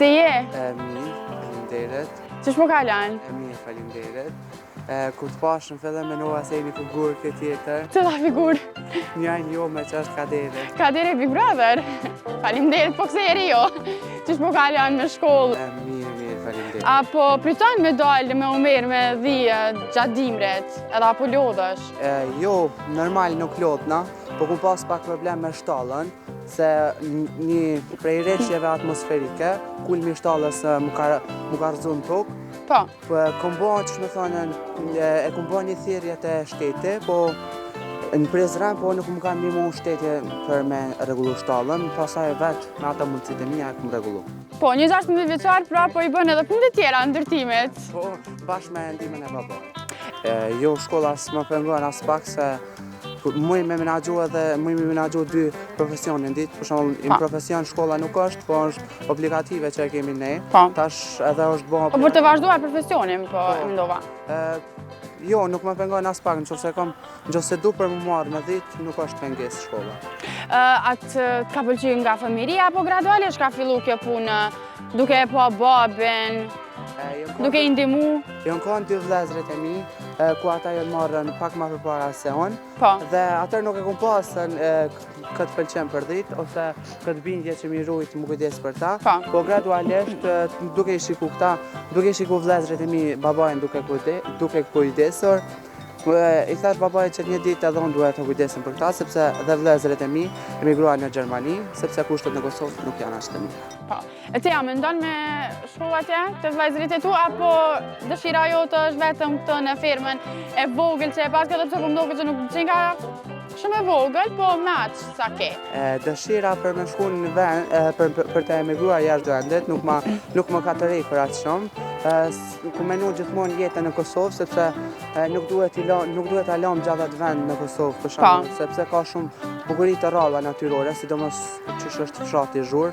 Si je? Mirë, faleminderit. Ç'është më kalan? Mirë, faleminderit. Kur të pashëm fillim menova se jeni figurë këtë tjetër. Cila figur? Njëjnë jo me që është Kaderi. Kaderi Big Brother. Faleminderit po këse jeri jo. Ç'është më kalan me shkollë? Mirë, faleminderit. Apo priton me dalë me umer me dhije gjatë dimret, edhe apo lodhësh? Jo, normal nuk lodhna, po ku pas pak problem me shtallën, se një prej rreqjeve atmosferike, kulmi i shtallës mu ka rëzu në tokë. Po. Kom bërë që me thonën, e kom bërë një thirrje të shteti, po në Prizren, po nuk më kanë ndihmu shteti për me rregullu shtallën, pastaj vetë me ata mundësitë e mia e kom rregullu. Po, një 16 vjeçar pra po i bën edhe punë të tjera ndërtimet. Po, bashkë me ndihmën e babait. Jo, shkolla s'më pengon as pak se muj me menaxhu dy profesione në ditë, për shembull, në profesion shkolla nuk është, po është obligative që e kemi ne. Tash edhe është bërë. Po për të vazhduar profesionin, po mendova. Jo, nuk më pengon as pak, nëse du për më marrë me ditë, nuk është pengesë shkolla. Atë ka pëlqyer nga fëmijëria apo gradualisht ka fillu kjo punë duke e pa babën, duke i ndihmu? Janë kanë dy vëllezërit e mi, ku ata janë marrën pak më përpara se unë. Po. Dhe atër nuk e kom pasën këtë pëlqen për ditë, ose këtë bindje që mi rujt më kujdes për ta. Po gradualisht, duke i shiku këta, duke i shiku vëllezërit e mi babajnë duke kujdesur, i thash babait që një ditë edhe unë duhet të kujdesim për këta, sepse dhe vëllezërit e mi emigruan në Gjermani, sepse kushtet në Kosovë nuk janë as të mirë. Po. E ti mendon me shkolla atje, të vëllezërit e tu, apo dëshira jote është vetëm këtë në firmën e vogël që e pas këtë pse po më duket që nuk që nga shumë e vogël, po aq sa ke? Dëshira për me shku në vend, për të emigruar jashtë vendit, nuk më ka të rejë atë shumë. Ku menu gjithmonë jetën në Kosovë, sepse nuk duhet ta lëm gjatë atë vend në Kosovë, për shembull, sepse ka shumë bukuri të rralla natyrore, sidomos që është fshati Zhurë.